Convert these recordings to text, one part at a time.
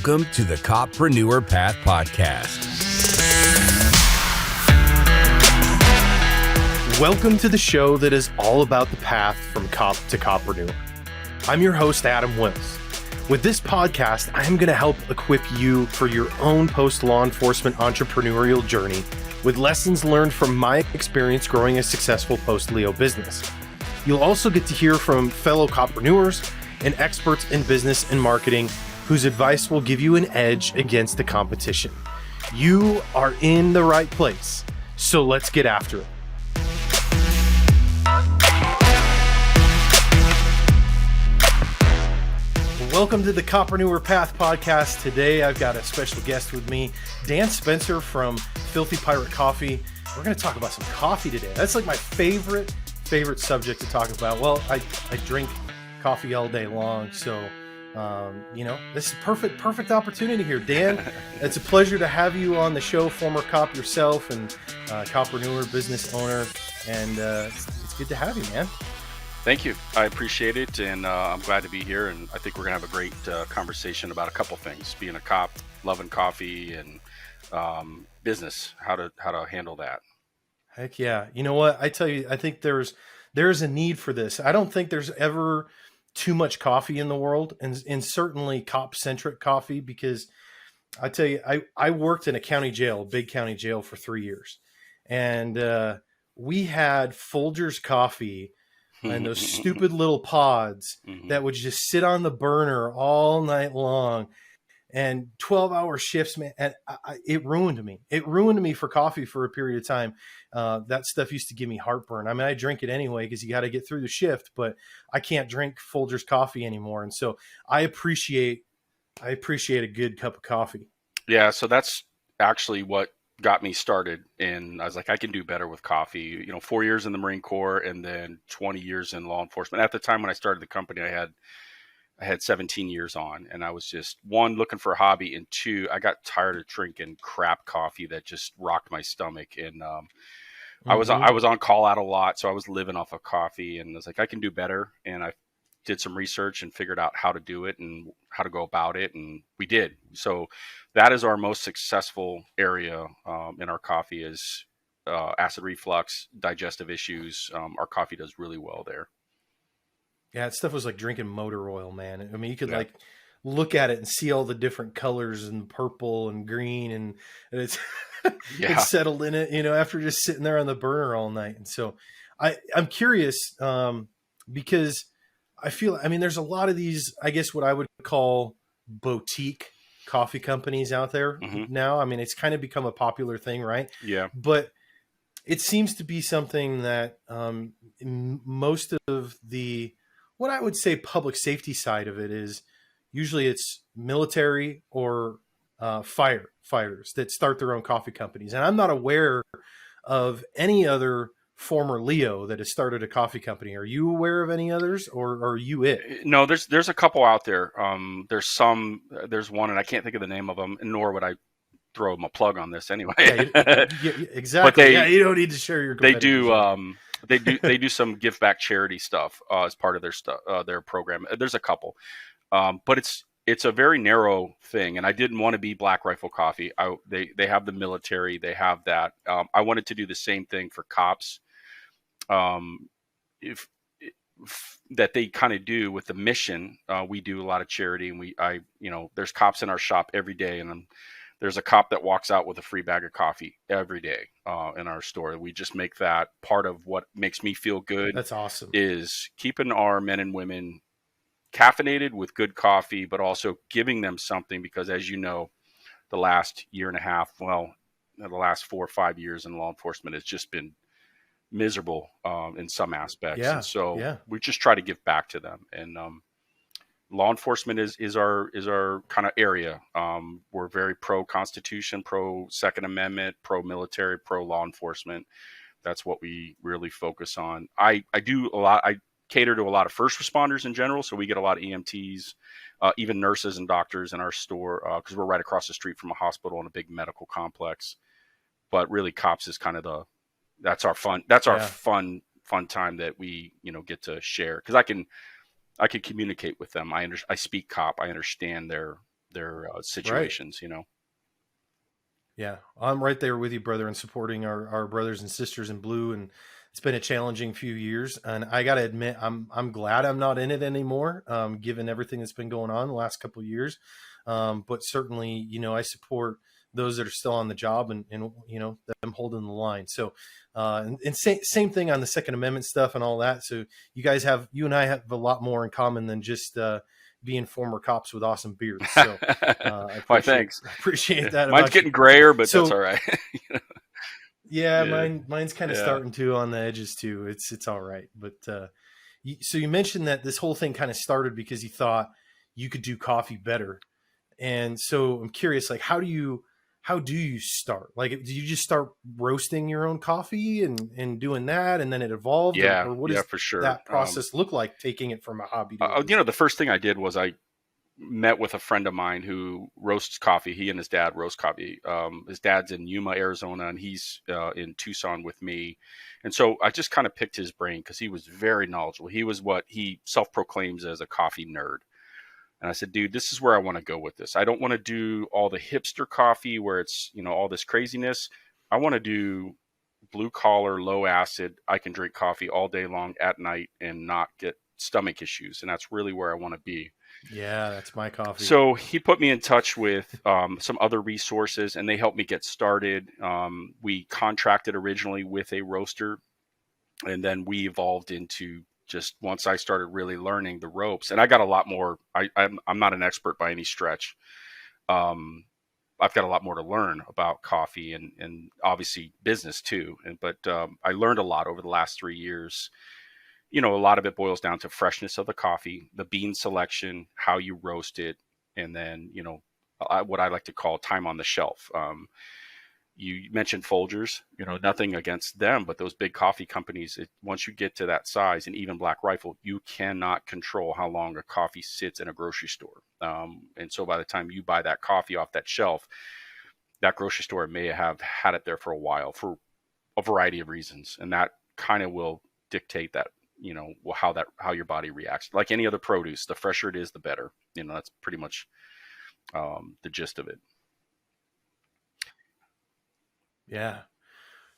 Welcome to the Coppreneur Path Podcast. Welcome to the show that is all about the path from cop to Coppreneur. I'm your host, Adam Wills. With this podcast, I'm going to help equip you for your own post-law enforcement entrepreneurial journey with lessons learned from my experience growing a successful post-Leo business. You'll also get to hear from fellow Coppreneurs and experts in business and marketing whose advice will give you an edge against the competition. You are in the right place, so let's get after it. Welcome to the Coppreneur Path Podcast. Today I've got a special guest with me, Dan Spencer from Filthy Pirate Coffee. We're going to talk about some coffee today. That's like my favorite subject to talk about. Well, I drink coffee all day long, so this is perfect opportunity here. Dan, it's a pleasure to have you on the show, former cop yourself and Coppreneur business owner, and it's good to have you, man. Thank you. I appreciate it, and I'm glad to be here, and I think we're going to have a great conversation about a couple things, being a cop, loving coffee, and business, how to handle that. Heck yeah. You know what? I tell you, I think there's a need for this. I don't think there's ever too much coffee in the world, and certainly cop-centric coffee, because I tell you, I worked in a county jail, a big county jail for 3 years, and we had Folgers coffee and those stupid little pods that would just sit on the burner all night long, and 12-hour shifts, man. And it ruined me. It ruined me for coffee for a period of time. That stuff used to give me heartburn. I mean, I drink it anyway because you got to get through the shift, but I can't drink Folgers coffee anymore. And so I appreciate a good cup of coffee. Yeah. So that's actually what got me started. And I was like, I can do better with coffee. 4 years in the Marine Corps and then 20 years in law enforcement. At the time when I started the company, I had 17 years on, and I was just, one, looking for a hobby, and two, I got tired of drinking crap coffee that just rocked my stomach. And I was on call out a lot, so I was living off of coffee, and I was like, I can do better. And I did some research and figured out how to do it and how to go about it, and we did. So that is our most successful area in our coffee is acid reflux, digestive issues. Our coffee does really well there. Yeah, that stuff was like drinking motor oil, man. I mean, you could like look at it and see all the different colors and purple and green, and it's it's settled in it, after just sitting there on the burner all night. And so I'm curious because I feel, there's a lot of these, I guess what I would call boutique coffee companies out there now. I mean, it's kind of become a popular thing, right? Yeah. But it seems to be something that most of the, what I would say public safety side of it is usually it's military or firefighters that start their own coffee companies. And I'm not aware of any other former Leo that has started a coffee company. Are you aware of any others, or are you it? No, there's a couple out there. There's one, and I can't think of the name of them, nor would I throw them a plug on this anyway. Exactly. But you don't need to share your. They do some give back charity stuff as part of their program. There's a couple, but it's a very narrow thing, and I didn't want to be Black Rifle Coffee. They have the military, they have that. I wanted to do the same thing for cops. That they kind of do with the mission. We do a lot of charity, and there's cops in our shop every day, and there's a cop that walks out with a free bag of coffee every day in our store. We just make that part of what makes me feel good. That's awesome. Is keeping our men and women caffeinated with good coffee, but also giving them something, because as you know, the last year and a half, the last 4 or 5 years in law enforcement has just been miserable in some aspects. Yeah, and so we just try to give back to them. And law enforcement is our kind of area. We're very pro Constitution, pro Second Amendment, pro military, pro law enforcement. That's what we really focus on. I do a lot. I cater to a lot of first responders in general. So we get a lot of EMTs, even nurses and doctors in our store, because we're right across the street from a hospital and a big medical complex. But really, cops is kind of that's our fun time that we get to share, because I can communicate with them. I speak cop. I understand their Right. situations, you know? Yeah, I'm right there with you, brother, in supporting our brothers and sisters in blue. And it's been a challenging few years. And I got to admit, I'm glad I'm not in it anymore, given everything that's been going on the last couple of years. But certainly, I support those that are still on the job and them holding the line. So, and same thing on the Second Amendment stuff and all that. So you and I have a lot more in common than just being former cops with awesome beards. So I Why, appreciate thanks. I appreciate Yeah. that Mine's about you. getting grayer, but that's all So right. yeah, Yeah. mine's kind of Yeah. starting to on the edges too. It's all right. But so you mentioned that this whole thing kind of started because you thought you could do coffee better. And so I'm curious, like, how do you start? Like, do you just start roasting your own coffee and doing that, and then it evolved, Yeah. or what Yeah, does for sure. that process look like, taking it from a hobby to a business? The first thing I did was I met with a friend of mine who roasts coffee. He and his dad roast coffee. His dad's in Yuma, Arizona, and he's in Tucson with me. And so I just kind of picked his brain because he was very knowledgeable. He was what he self-proclaims as a coffee nerd. And I said, dude, this is where I want to go with this. I don't want to do all the hipster coffee where it's, all this craziness. I want to do blue collar, low acid. I can drink coffee all day long at night and not get stomach issues. And that's really where I want to be. Yeah, that's my coffee. So he put me in touch with some other resources, and they helped me get started. We contracted originally with a roaster, and then we evolved into just once I started really learning the ropes, and I got a lot more. I'm not an expert by any stretch. Um, I've got a lot more to learn about coffee and obviously business too. But I learned a lot over the last 3 years. A lot of it boils down to freshness of the coffee, the bean selection, how you roast it, and then, what I like to call time on the shelf. You mentioned Folgers, nothing against them, but those big coffee companies, once you get to that size, and even Black Rifle, you cannot control how long a coffee sits in a grocery store. And so by the time you buy that coffee off that shelf, that grocery store may have had it there for a while for a variety of reasons. And that kind of will dictate that, how your body reacts. Like any other produce, the fresher it is, the better. That's pretty much the gist of it. Yeah.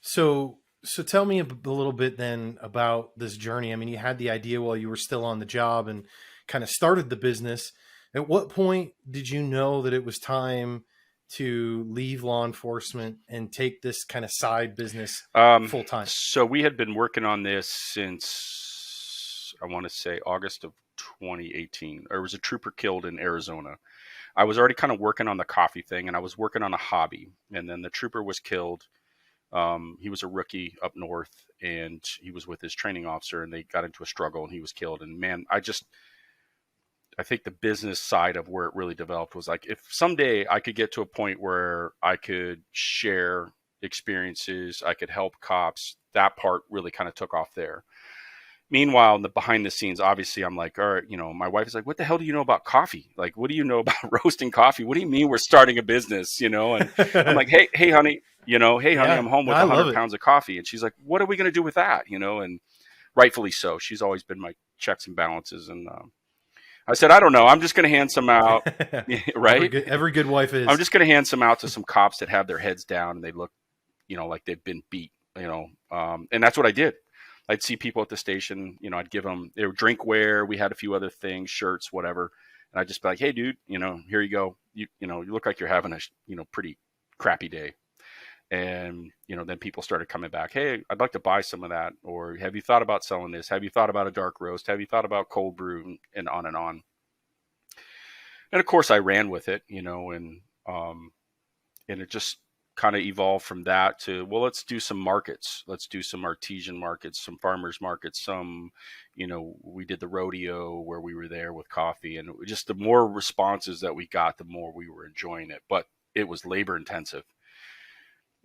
So tell me a little bit then about this journey. I mean, you had the idea while you were still on the job and kind of started the business. At what point did you know that it was time to leave law enforcement and take this kind of side business full time? So we had been working on this since, I want to say, August of 2018. There was a trooper killed in Arizona. I was already kind of working on the coffee thing, and I was working on a hobby. And then the trooper was killed. He was a rookie up north, and he was with his training officer, and they got into a struggle, and he was killed. And man, I think the business side of where it really developed was like, if someday I could get to a point where I could share experiences, I could help cops, that part really kind of took off there. Meanwhile, in the behind the scenes, obviously, I'm like, all right, my wife is like, what the hell do you know about coffee? Like, what do you know about roasting coffee? What do you mean we're starting a business? And I'm like, hey, honey, hey, honey, I'm Yeah, home no, with I love 100 it. pounds of coffee. And she's like, what are we going to do with that? And rightfully so. She's always been my checks and balances. And I said, I don't know. I'm just going to hand some out, right? Every good wife is. I'm just going to hand some out to some cops that have their heads down and they look, like they've been beat, and that's what I did. I'd see people at the station, I'd give them their drinkware. We had a few other things, shirts, whatever. And I'd just be like, hey, dude, here you go. You look like you're having a, pretty crappy day. And, then people started coming back. Hey, I'd like to buy some of that. Or have you thought about selling this? Have you thought about a dark roast? Have you thought about cold brew? And on and on. And of course I ran with it, and it just kind of evolved from that to, well, let's do some markets. Let's do some artesian markets, some farmers markets, some, we did the rodeo where we were there with coffee, and just the more responses that we got, the more we were enjoying it. But it was labor intensive.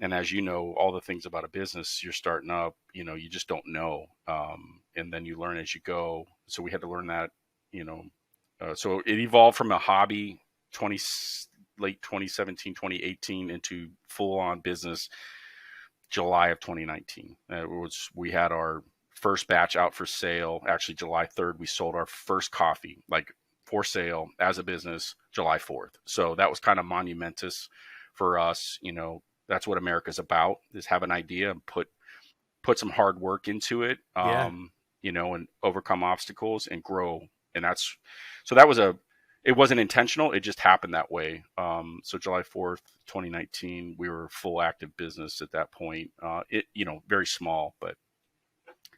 And as you know, all the things about a business, you're starting up, you just don't know. And then you learn as you go. So we had to learn that, so it evolved from a hobby late 2017, 2018 into full on business July of 2019. We had our first batch out for sale. Actually, July 3rd, we sold our first coffee, like for sale as a business, July 4th. So that was kind of monumentous for us. That's what America's about, is have an idea and put some hard work into it, Yeah. and overcome obstacles and grow. And that was it wasn't intentional. It just happened that way. So July 4th, 2019, we were full active business at that point. Very small, but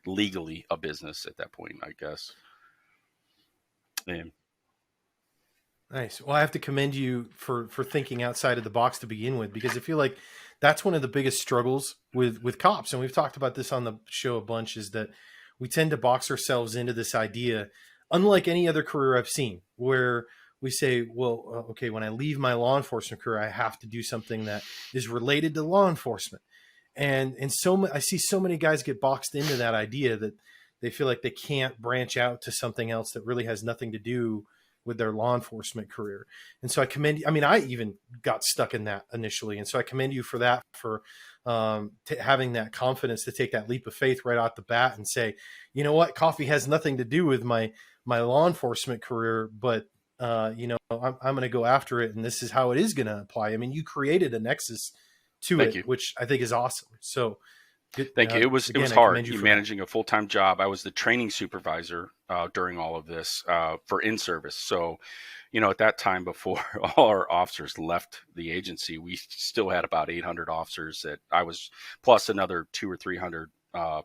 legally a business at that point, I guess. And Nice. Well, I have to commend you for thinking outside of the box to begin with, because I feel like that's one of the biggest struggles with cops. And we've talked about this on the show a bunch, is that we tend to box ourselves into this idea, unlike any other career I've seen, where we say, well, okay, when I leave my law enforcement career, I have to do something that is related to law enforcement. And I see so many guys get boxed into that idea that they feel like they can't branch out to something else that really has nothing to do with their law enforcement career. And so I commend you. I mean, I even got stuck in that initially. And so I commend you for that, for having that confidence to take that leap of faith right out the bat and say, you know what, coffee has nothing to do with my law enforcement career, but I'm going to go after it. And this is how it is going to apply. I mean, you created a nexus to Thank it, you. which I think is awesome. So thank you. It was hard. Managing a full-time job. I was the training supervisor during all of this for in-service. So, at that time, before all our officers left the agency, we still had about 800 officers that I was, plus another 200 or 300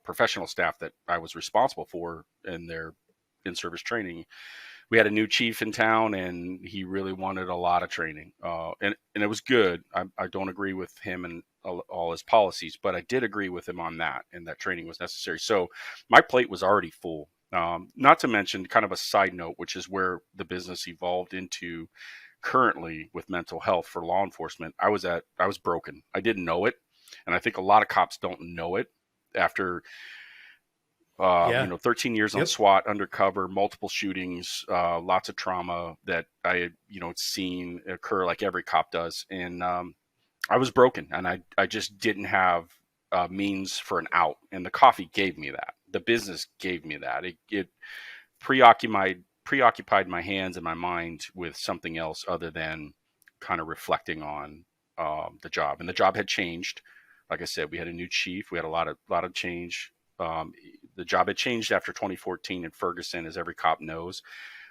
professional staff that I was responsible for in their in-service training. We had a new chief in town, and he really wanted a lot of training, and it was good. I don't agree with him and all his policies, but I did agree with him on that, and that training was necessary. So my plate was already full. Not to mention, kind of a side note, which is where the business evolved into currently with mental health for law enforcement. I was broken. I didn't know it, and I think a lot of cops don't know it after 13 years on SWAT, undercover, multiple shootings, lots of trauma that I had, seen occur like every cop does. And I was broken, and I just didn't have means for an out. And the coffee gave me that. The business gave me that. It preoccupied my hands and my mind with something else other than kind of reflecting on the job. And the job had changed. Like I said, we had a new chief. We had a lot of change. The job had changed after 2014 in Ferguson, as every cop knows.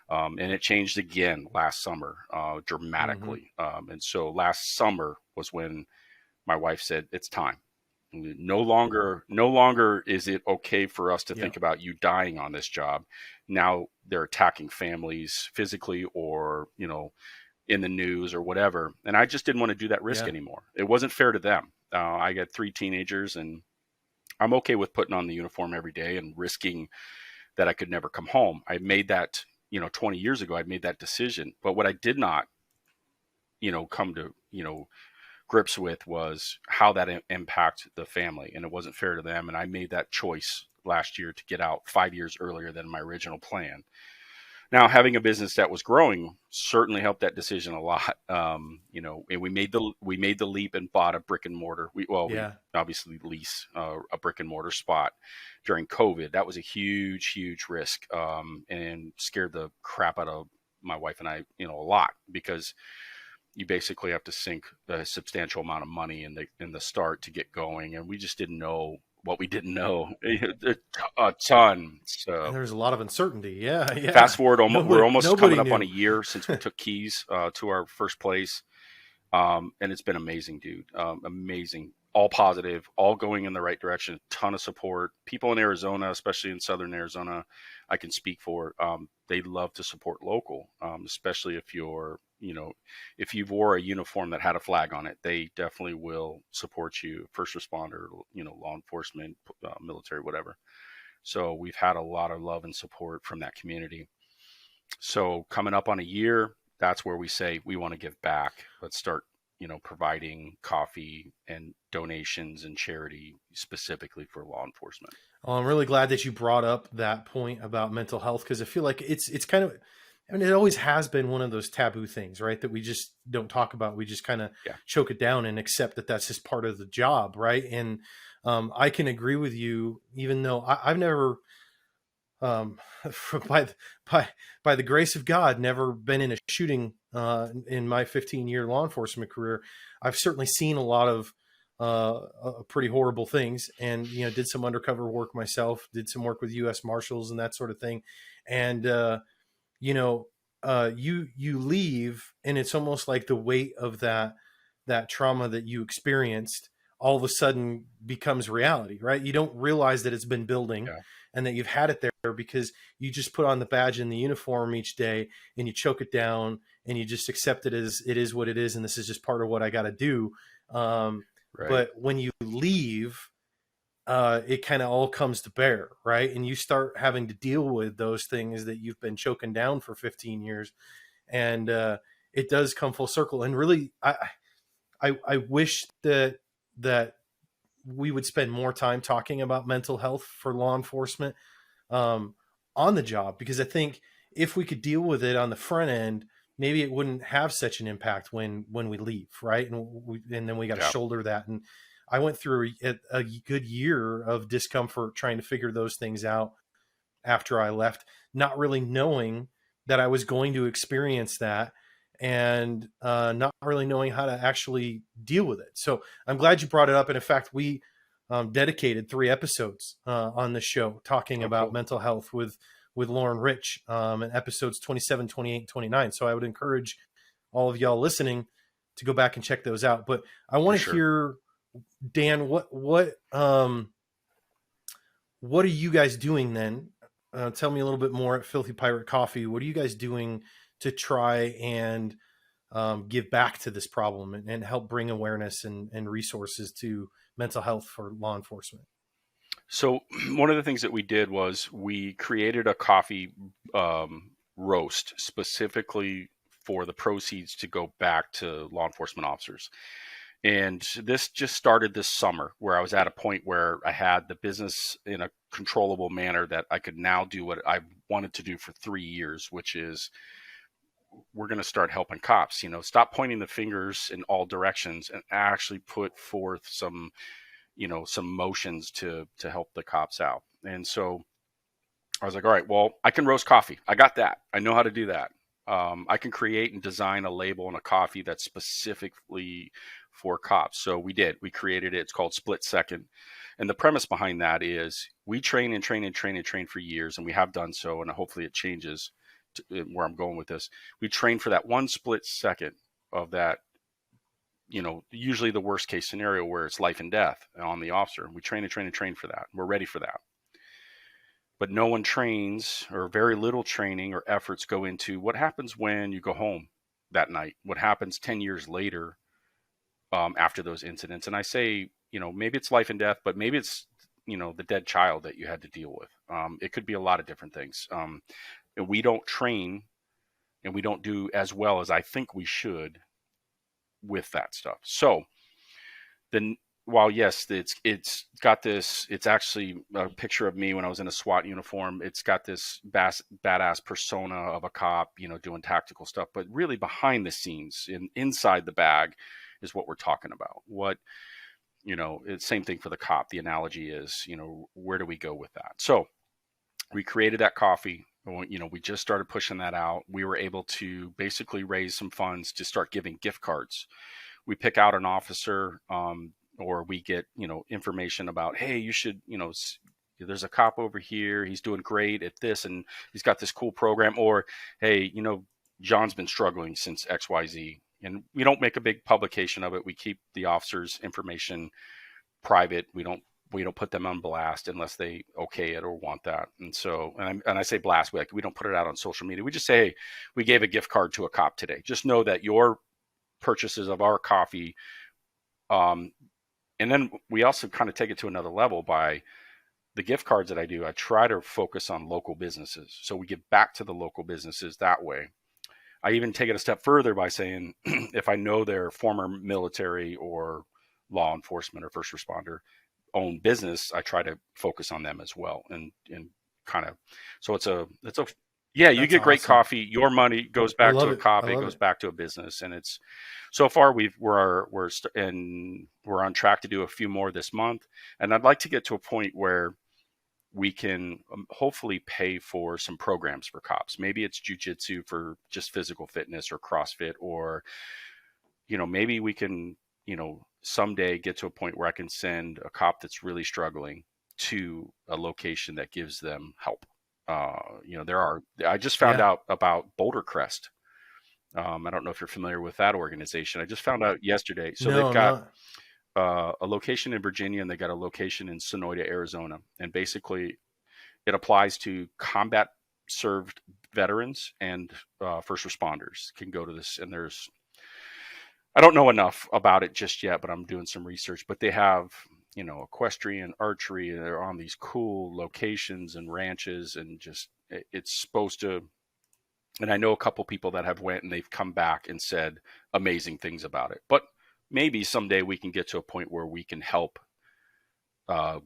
And it changed again last summer, dramatically. Mm-hmm. And so last summer was when my wife said, it's time. No longer is it okay for us to think about you dying on this job. Now they're attacking families physically or, in the news or whatever. And I just didn't want to do that risk anymore. It wasn't fair to them. I got 3 teenagers, and I'm okay with putting on the uniform every day and risking that I could never come home. I made that, 20 years ago, I made that decision. But what I did not, come to, grips with was how that impact the family. And it wasn't fair to them. And I made that choice last year to get out 5 years earlier than my original plan. Now, having a business that was growing certainly helped that decision a lot. And we made the leap and bought a brick and mortar. We obviously lease a brick and mortar spot during COVID. That was a huge, huge risk, and scared the crap out of my wife and I, a lot, because you basically have to sink a substantial amount of money in the start to get going, and we just didn't know what we didn't know a ton. So and there's a lot of uncertainty. Yeah. Fast forward, we're almost coming up on a year since we took keys to our first place. And it's been amazing, dude. Amazing. All positive, all going in the right direction. Ton of support. People in Arizona, especially in Southern Arizona, I can speak for. They love to support local, especially if if you wore a uniform that had a flag on it. They definitely will support you. First responder, law enforcement, military, whatever. So we've had a lot of love and support from that community. So coming up on a year, that's where we say we want to give back. Let's start, providing coffee and donations and charity specifically for law enforcement. Well, I'm really glad that you brought up that point about mental health, because I feel like it's kind of, it always has been one of those taboo things, right? That we just don't talk about. We just kind of choke it down and accept that that's just part of the job, right? And I can agree with you, even though I've never, by the grace of God, never been in a shooting in my 15-year law enforcement career, I've certainly seen a lot of pretty horrible things, and did some undercover work myself, did some work with U.S. Marshals and that sort of thing, and you leave, and it's almost like the weight of that trauma that you experienced all of a sudden becomes reality, right? You don't realize that it's been building Yeah. and that you've had it there because you just put on the badge and the uniform each day and you choke it down and you just accept it as it is what it is. And this is just part of what I got to do. Right. But when you leave, it kind of all comes to bear, right? And you start having to deal with those things that you've been choking down for 15 years. And it does come full circle. And really, I wish that we would spend more time talking about mental health for law enforcement on the job, because I think if we could deal with it on the front end, maybe it wouldn't have such an impact when we leave, right? And then we got to shoulder that. And I went through a good year of discomfort trying to figure those things out after I left, not really knowing that I was going to experience that, and not really knowing how to actually deal with it. So I'm glad you brought it up. And in fact, we dedicated 3 episodes on the show talking about mental health with Lauren Rich, and episodes 27, 28, and 29. So I would encourage all of y'all listening to go back and check those out. But I want to hear, Dan, what are you guys doing then? Tell me a little bit more at Filthy Pirate Coffee. What are you guys doing to try and give back to this problem and help bring awareness and resources to mental health for law enforcement? So one of the things that we did was we created a coffee roast specifically for the proceeds to go back to law enforcement officers. And this just started this summer, where I was at a point where I had the business in a controllable manner that I could now do what I wanted to do for 3 years, which is we're going to start helping cops, stop pointing the fingers in all directions and actually put forth some motions to help the cops out. And so I was like, all right, well, I can roast coffee. I got that. I know how to do that. I can create and design a label on a coffee that's specifically for cops. So we did. We created it. It's called Split Second. And the premise behind that is we train and train and train and train for years, and we have done so, and hopefully it changes to where I'm going with this. We train for that one split second of that, usually the worst case scenario where it's life and death on the officer. We train and train and train for that. We're ready for that. But no one trains, or very little training or efforts go into what happens when you go home that night, what happens 10 years later after those incidents. And I say, maybe it's life and death, but maybe it's, the dead child that you had to deal with. It could be a lot of different things. And we don't train, and we don't do as well as I think we should with that stuff. So then, while yes, it's got this, it's actually a picture of me when I was in a SWAT uniform. It's got this badass persona of a cop, doing tactical stuff, but really behind the scenes inside the bag is what we're talking about. What, it's same thing for the cop. The analogy is, where do we go with that? So we created that coffee. We just started pushing that out. We were able to basically raise some funds to start giving gift cards. We pick out an officer, or we get, information about, hey, you should, there's a cop over here. He's doing great at this, and he's got this cool program. Or, hey, John's been struggling since XYZ. And we don't make a big publication of it. We keep the officer's information private. We don't put them on blast unless they okay it or want that. And so, and I say blast, we don't put it out on social media. We just say, hey, we gave a gift card to a cop today. Just know that your purchases of our coffee, and then we also kind of take it to another level by the gift cards that I do. I try to focus on local businesses. So we give back to the local businesses that way. I even take it a step further by saying, if I know they're former military or law enforcement or first responder owned business, I try to focus on them as well. And kind of, so you get great coffee. Your money goes back to a cop. It goes back to a business. And it's, so far we're on track to do a few more this month. And I'd like to get to a point where we can hopefully pay for some programs for cops. Maybe it's jujitsu for just physical fitness or CrossFit, or, maybe we can, someday get to a point where I can send a cop that's really struggling to a location that gives them help. I just found out about Boulder Crest. I don't know if you're familiar with that organization. I just found out yesterday. So No, they've I'm got not. a location in Virginia, and they got a location in Sonoyta, Arizona. And basically it applies to combat served veterans and first responders can go to this. And I don't know enough about it just yet, but I'm doing some research. But they have, equestrian, archery. They're on these cool locations and ranches, and just it's supposed to. And I know a couple people that have went and they've come back and said amazing things about it. But maybe someday we can get to a point where we can help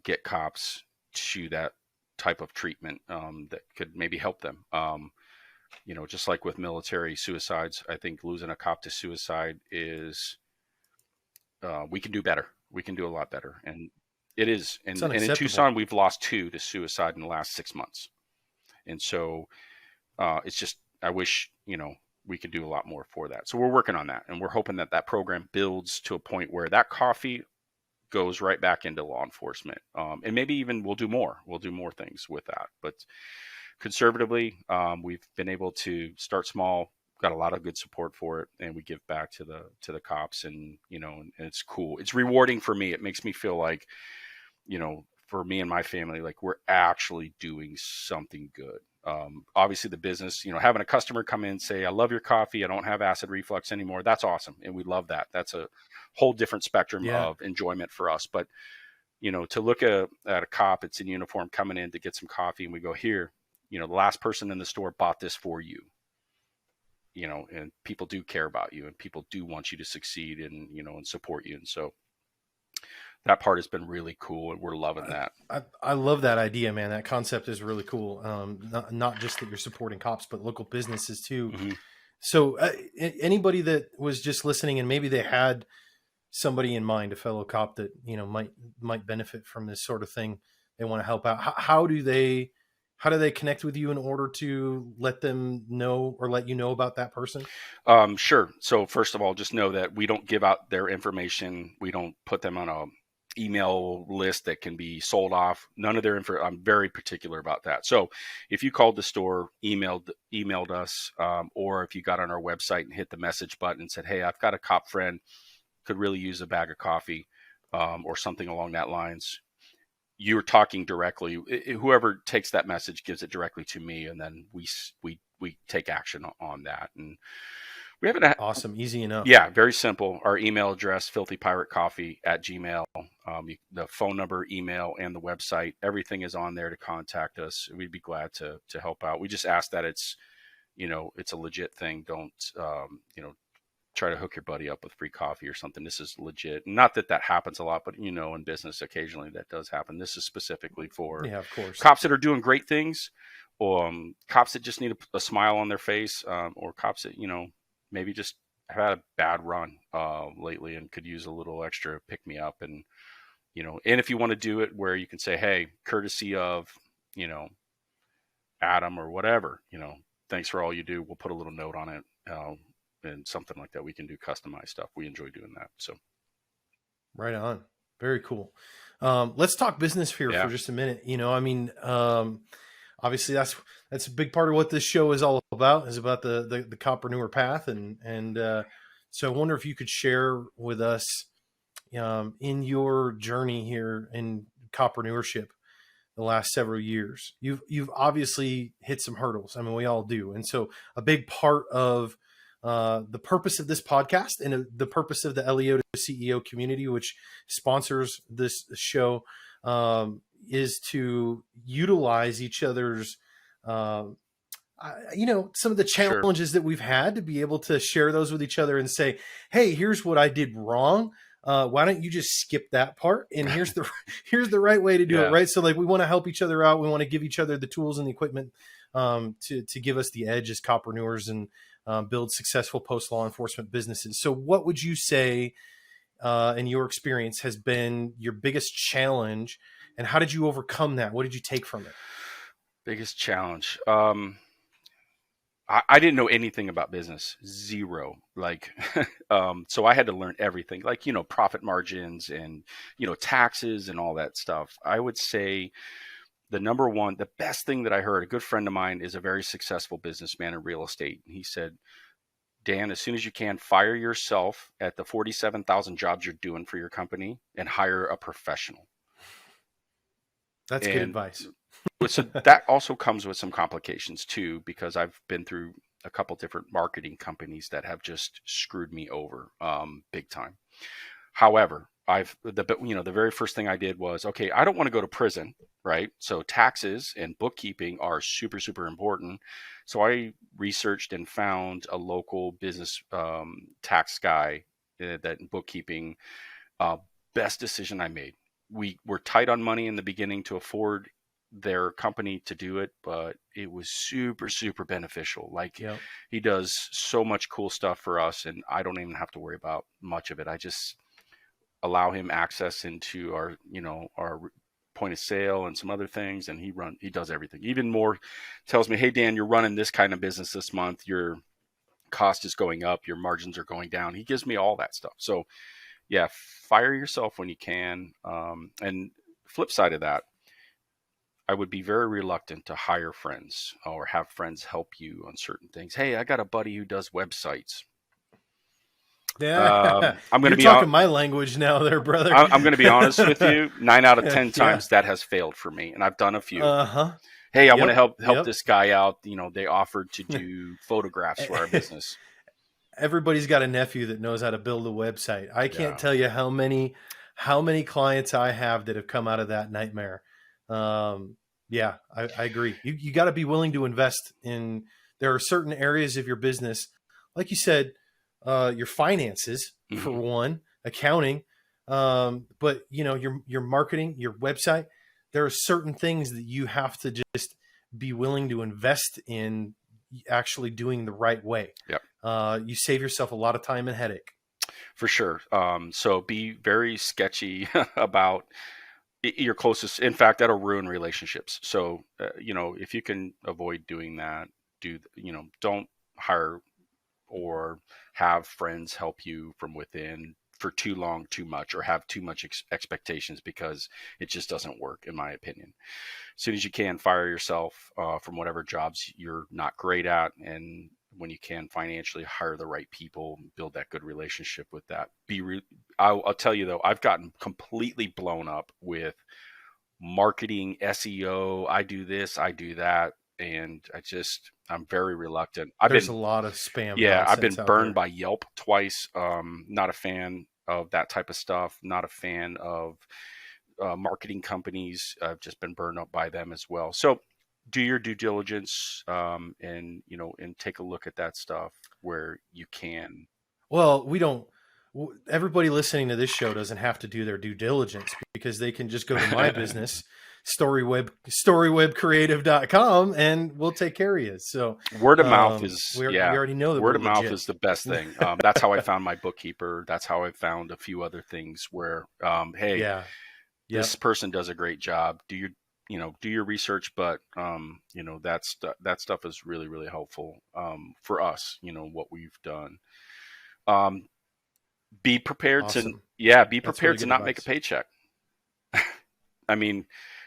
get cops to that type of treatment that could maybe help them. Just like with military suicides, I think losing a cop to suicide is, we can do better. We can do a lot better. And it is. And in Tucson, we've lost 2 to suicide in the last 6 months. And so it's just, I wish, we could do a lot more for that. So we're working on that. And we're hoping that that program builds to a point where that coffee goes right back into law enforcement. And maybe even we'll do more things with that. But conservatively, we've been able to start small, got a lot of good support for it, and we give back to the cops, and and it's cool. It's rewarding for me. It makes me feel like, for me and my family, like we're actually doing something good. Obviously the business, having a customer come in and say, I love your coffee, I don't have acid reflux anymore. That's awesome. And we love that. That's a whole different spectrum of enjoyment for us. But, to look at a cop, it's in uniform coming in to get some coffee, and we go, here, the last person in the store bought this for you, and people do care about you, and people do want you to succeed, and, and support you. And so that part has been really cool, and we're loving that. I love that idea, man. That concept is really cool. Not just that you're supporting cops, but local businesses too. Mm-hmm. So anybody that was just listening and maybe they had somebody in mind, a fellow cop that, might benefit from this sort of thing, they want to help out. How do they connect with you in order to let them know or let you know about that person? Sure. So first of all, just know that we don't give out their information. We don't put them on a email list that can be sold off. None of their info. I'm very particular about that. So if you called the store, emailed us, or if you got on our website and hit the message button and said, hey, I've got a cop friend, could really use a bag of coffee, or something along that lines, you're talking directly. Whoever takes that message gives it directly to me, and then we take action on that. And we haven't awesome, easy enough. Yeah, very simple. Our email address, filthypiratecoffee@gmail. The phone number, email, and the website, everything is on there to contact us. We'd be glad to help out. We just ask that it's a legit thing. Don't try to hook your buddy up with free coffee or something. This is legit. Not that happens a lot, but in business occasionally that does happen. This is specifically for of course, cops that are doing great things, or cops that just need a smile on their face, or cops that maybe just have had a bad run lately and could use a little extra pick me up. And and if you want to do it where you can say, hey, courtesy of Adam or whatever, thanks for all you do, we'll put a little note on it. And something like that, we can do customized stuff. We enjoy doing that. So, right on. Very cool. Let's talk business here for just a minute. Obviously that's a big part of what this show is all about. Is about the coppreneur path, and so I wonder if you could share with us, in your journey here in coppreneurship, the last several years, you've obviously hit some hurdles. I mean, we all do, and so a big part of the purpose of this podcast and the purpose of the Leota CEO community, which sponsors this show, is to utilize each other's, some of the challenges that we've had, to be able to share those with each other and say, hey, here's what I did wrong. Why don't you just skip that part? And here's the right way to do it. Right. So like, we want to help each other out. We want to give each other the tools and the equipment, to give us the edge as coppreneurs and, build successful post-law enforcement businesses. So what would you say, in your experience, has been your biggest challenge and how did you overcome that? What did you take from it? Biggest challenge. I didn't know anything about business, zero. Like, so I had to learn everything, like, profit margins and, taxes and all that stuff. I would say the best thing that I heard, a good friend of mine is a very successful businessman in real estate. He said, Dan, as soon as you can, fire yourself at the 47,000 jobs you're doing for your company and hire a professional. That's good advice. So that also comes with some complications too, because I've been through a couple different marketing companies that have just screwed me over big time. However, the very first thing I did was, okay, I don't want to go to prison, right? So taxes and bookkeeping are super, super important. So I researched and found a local business tax guy that in bookkeeping. Best decision I made. We were tight on money in the beginning to afford their company to do it, but it was super, super beneficial. Like, he does so much cool stuff for us, and I don't even have to worry about much of it. I just allow him access into our point of sale and some other things, and he does everything. Even more, tells me, hey Dan, you're running this kind of business this month, your cost is going up, your margins are going down. He gives me all that stuff. So yeah, fire yourself when you can. And flip side of that, I would be very reluctant to hire friends or have friends help you on certain things. Hey, I got a buddy who does websites. Yeah, I'm going to be talking my language now, there, brother. I'm going to be honest with you. 9 out of 10 times that has failed for me, and I've done a few. Hey, I want to help this guy out. They offered to do photographs for our business. Everybody's got a nephew that knows how to build a website. I can't tell you how many clients I have that have come out of that nightmare. I agree. You got to be willing to invest in. There are certain areas of your business, like you said, your finances for one, accounting, but your marketing, your website. There are certain things that you have to just be willing to invest in, actually doing the right way. You save yourself a lot of time and headache. For sure. So be very sketchy about your closest. In fact, that'll ruin relationships. So, if you can avoid doing that, don't hire or have friends help you from within for too long, too much, or have too much expectations, because it just doesn't work, in my opinion. As soon as you can, fire yourself from whatever jobs you're not great at, and when you can financially, hire the right people, build that good relationship with that. I'll tell you though, I've gotten completely blown up with marketing, SEO. I do this, I do that, and I'm very reluctant. There's a lot of spam. Yeah, I've been burned by Yelp twice. Not a fan of that type of stuff. Not a fan of marketing companies. I've just been burned up by them as well. So do your due diligence, and take a look at that stuff where you can. Well, everybody listening to this show doesn't have to do their due diligence, because they can just go to my business, storywebcreative.com, and we'll take care of you. So word of mouth is, we already know that word of mouth is the best thing. That's how I found my bookkeeper. That's how I found a few other things where, this person does a great job. Do your research, but that stuff is really, really helpful for us. What we've done. Be prepared to not make a paycheck. I mean,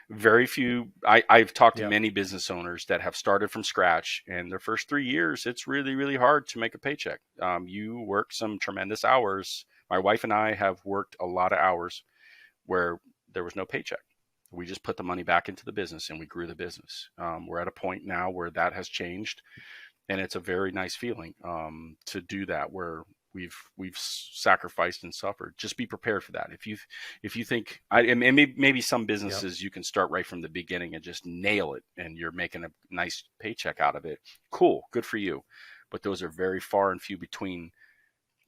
very few. I've talked to many business owners that have started from scratch, and their first 3 years, it's really, really hard to make a paycheck. You work some tremendous hours. My wife and I have worked a lot of hours where there was no paycheck. We just put the money back into the business and we grew the business. We're at a point now where that has changed, and it's a very nice feeling to do that, where we've sacrificed and suffered. Just be prepared for that. If you think, and maybe some businesses you can start right from the beginning and just nail it, and you're making a nice paycheck out of it. Cool, good for you. But those are very far and few between,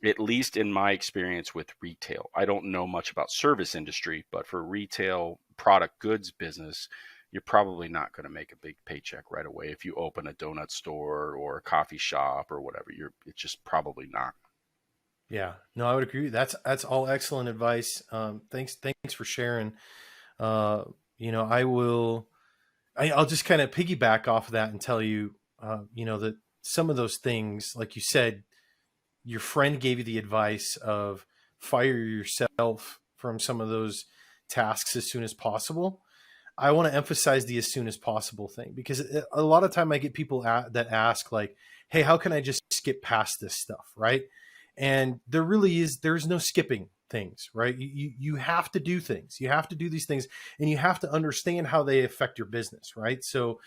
at least in my experience with retail. I don't know much about service industry, but for retail product goods business, you're probably not going to make a big paycheck right away. If you open a donut store or a coffee shop or whatever, it's just probably not. Yeah, no, I would agree. That's all excellent advice. Thanks for sharing. I'll just kind of piggyback off of that and tell you, that some of those things, like you said, your friend gave you the advice of fire yourself from some of those tasks as soon as possible. I want to emphasize the as soon as possible thing, because a lot of time I get people that ask like, hey, how can I just skip past this stuff? Right. And there's no skipping things, right? You have to do things. You have to do these things, and you have to understand how they affect your business. Right. So,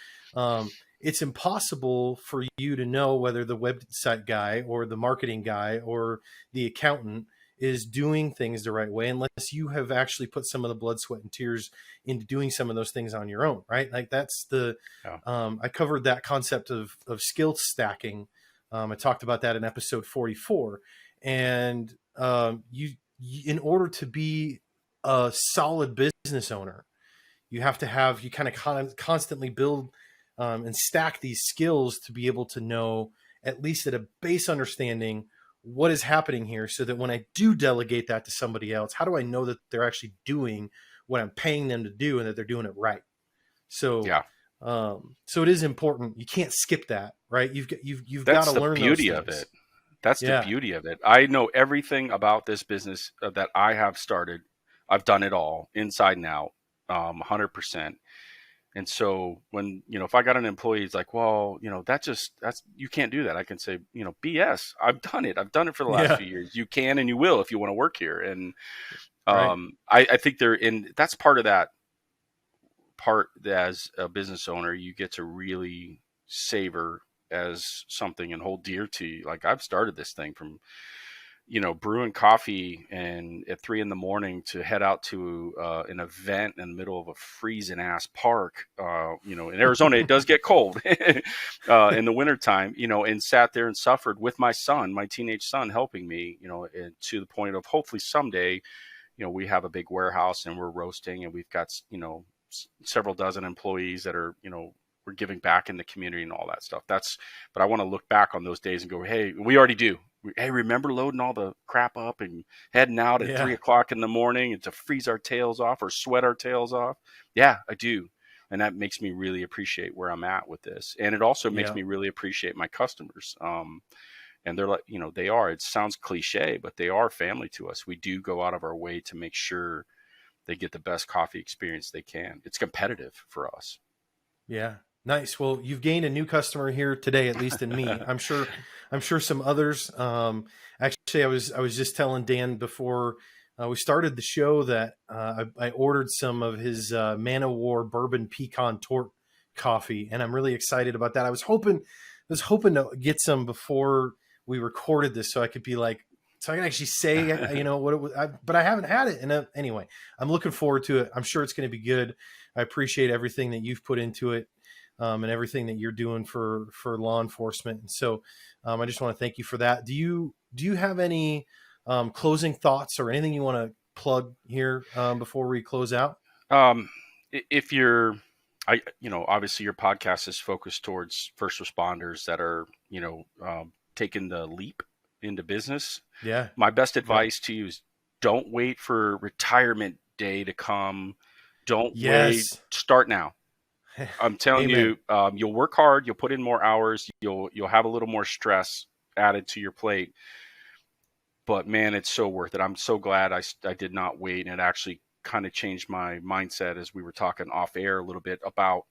it's impossible for you to know whether the website guy or the marketing guy or the accountant is doing things the right way unless you have actually put some of the blood, sweat, and tears into doing some of those things on your own, right? Like that's I covered that concept of skill stacking. I talked about that in episode 44. And in order to be a solid business owner, you have to you kind of constantly build and stack these skills to be able to know, at least at a base understanding, what is happening here, so that when I do delegate that to somebody else, how do I know that they're actually doing what I'm paying them to do and that they're doing it right? So, so it is important. You can't skip that, right? You've got to learn those things. That's the beauty of it. That's the beauty of it. I know everything about this business that I have started. I've done it all inside and out, 100%. And so when, if I got an employee, he's like, well, that's you can't do that. I can say, BS, I've done it. I've done it for the last few years. You can, and you will, if you want to work here. And, I think that's part of that part as a business owner, you get to really savor as something and hold dear to. Like, I've started this thing from, brewing coffee and at 3 a.m. to head out to an event in the middle of a freezing ass park. In Arizona, it does get cold in the wintertime, and sat there and suffered with my son, my teenage son, helping me, and to the point of hopefully someday, we have a big warehouse and we're roasting, and we've got, several dozen employees that are, we're giving back in the community and all that stuff. But I want to look back on those days and go, hey, we already do. Hey, remember loading all the crap up and heading out at 3 o'clock in the morning and to freeze our tails off or sweat our tails off? Yeah, I do. And that makes me really appreciate where I'm at with this. And it also makes me really appreciate my customers. And they're like, it sounds cliche, but they are family to us. We do go out of our way to make sure they get the best coffee experience they can. It's competitive for us. Yeah. Nice. Well, you've gained a new customer here today, at least in me. I'm sure some others. Actually, I was just telling Dan before we started the show that I ordered some of his Man of War bourbon pecan torte coffee, and I'm really excited about that. I was hoping to get some before we recorded this, so I could be like, so I can actually say, what it was, but I haven't had it. And anyway, I'm looking forward to it. I'm sure it's going to be good. I appreciate everything that you've put into it. And everything that you're doing for law enforcement. And so I just want to thank you for that. Do you have any closing thoughts or anything you want to plug here before we close out? If obviously your podcast is focused towards first responders that are, taking the leap into business. Yeah. My best advice to you is don't wait for retirement day to come. Don't wait. Start now. I'm telling you, you'll work hard. You'll put in more hours. You'll have a little more stress added to your plate. But man, it's so worth it. I'm so glad I did not wait, and it actually kind of changed my mindset as we were talking off air a little bit about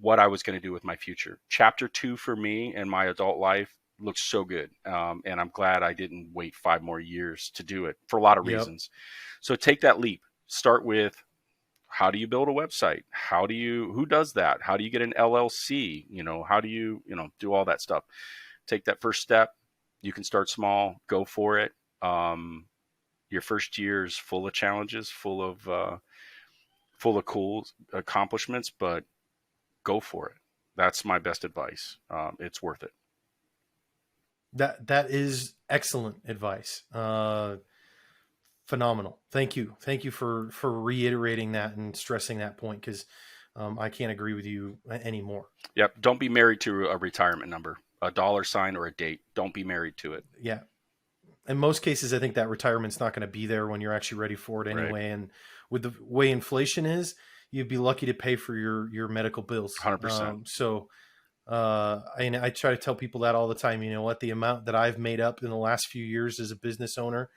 what I was going to do with my future. Chapter 2 for me and my adult life looks so good, and I'm glad I didn't wait 5 more years to do it for a lot of reasons. So take that leap. Start with, how do you build a website? Who does that? How do you get an LLC? How do you, do all that stuff? Take that first step. You can start small, go for it. Your first year is full of challenges, full of cool accomplishments, but go for it. That's my best advice. It's worth it. That is excellent advice. Phenomenal. Thank you for reiterating that and stressing that point, because I can't agree with you anymore. Yep. Don't be married to a retirement number, a dollar sign, or a date. Don't be married to it. Yeah. In most cases, I think that retirement's not going to be there when you're actually ready for it anyway. Right. And with the way inflation is, you'd be lucky to pay for your medical bills. 100%. I try to tell people that all the time. You know what? The amount that I've made up in the last few years as a business owner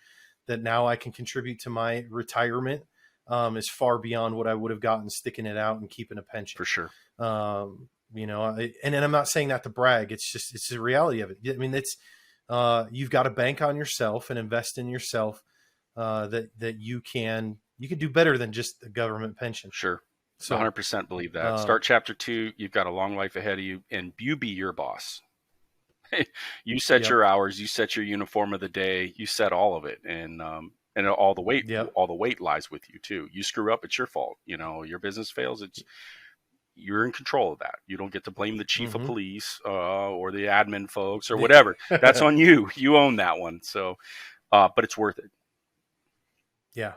that now I can contribute to my retirement is far beyond what I would have gotten sticking it out and keeping a pension. For sure. You know, and I'm not saying that to brag. It's the reality of it. I mean, you've got to bank on yourself and invest in yourself that you can do better than just the government pension. Sure. So 100% believe that. Start chapter 2. You've got a long life ahead of you, and you be your boss. You set your hours, you set your uniform of the day, you set all of it. And all the weight lies with you too. You screw up, it's your fault. You know, your business fails, you're in control of that. You don't get to blame the chief of police or the admin folks or whatever. That's on you. You own that one. So, but it's worth it. Yeah.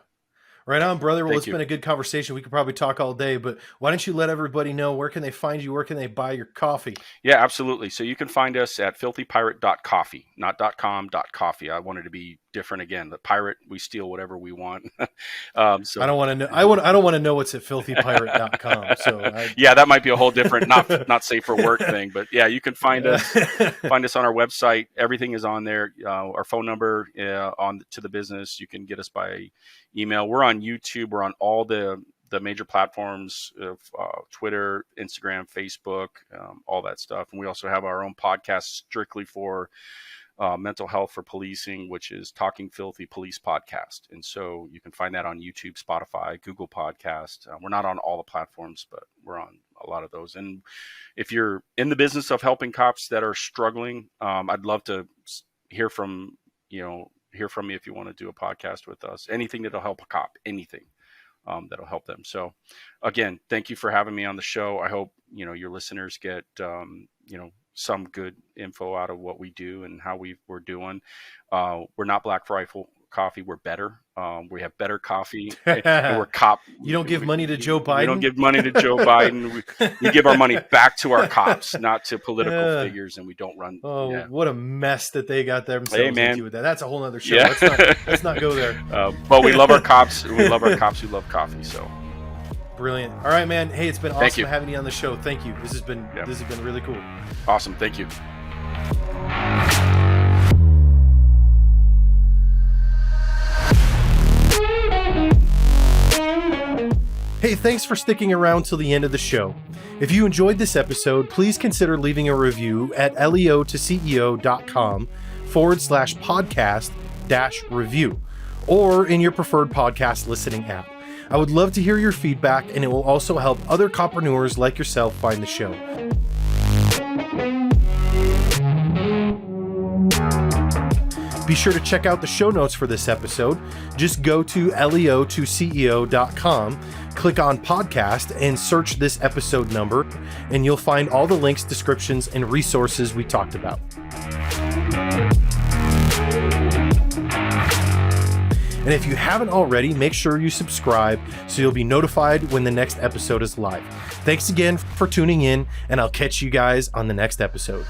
Right on, brother. Well, it's been a good conversation. We could probably talk all day, but why don't you let everybody know, where can they find you? Where can they buy your coffee? Yeah, absolutely. So you can find us at filthypirate.coffee, not .com, .coffee. I wanted to be different again. The pirate, we steal whatever we want. So I don't want to know. I don't want to know what's at filthypirate.com. So yeah, that might be a whole different, not safe for work thing, but yeah, you can find us on our website. Everything is on there. Our phone number to the business. You can get us by email. We're on YouTube. We're on all the major platforms of Twitter, Instagram, Facebook, all that stuff. And we also have our own podcast strictly for mental health for policing, which is Talking Filthy Police Podcast. And so you can find that on YouTube, Spotify, Google Podcast. We're not on all the platforms, but we're on a lot of those. And if you're in the business of helping cops that are struggling, I'd love to hear from you if you want to do a podcast with us. Anything that'll help a cop, anything that'll help them. So again, thank you for having me on the show. I hope, your listeners get, some good info out of what we do and how we're doing. We're not Black Rifle Coffee. We're better. We have better coffee, and we're cop. You don't give money to Joe Biden. We don't give money to Joe Biden. We give our money back to our cops, not to political figures, and we don't run. Oh, what a mess that they got themselves into with that. That's a whole other show. Yeah. Let's not go there. But we love our cops. We love our cops who love coffee. So brilliant. All right, man. Hey, it's been awesome having you on the show. Thank you. This has been really cool. Awesome. Thank you. Hey, thanks for sticking around till the end of the show. If you enjoyed this episode, please consider leaving a review at leo2ceo.com/podcast-review or in your preferred podcast listening app. I would love to hear your feedback, and it will also help other copreneurs like yourself find the show. Be sure to check out the show notes for this episode. Just go to leo2ceo.com, click on podcast, and search this episode number, and you'll find all the links, descriptions, and resources we talked about. And if you haven't already, make sure you subscribe so you'll be notified when the next episode is live. Thanks again for tuning in, and I'll catch you guys on the next episode.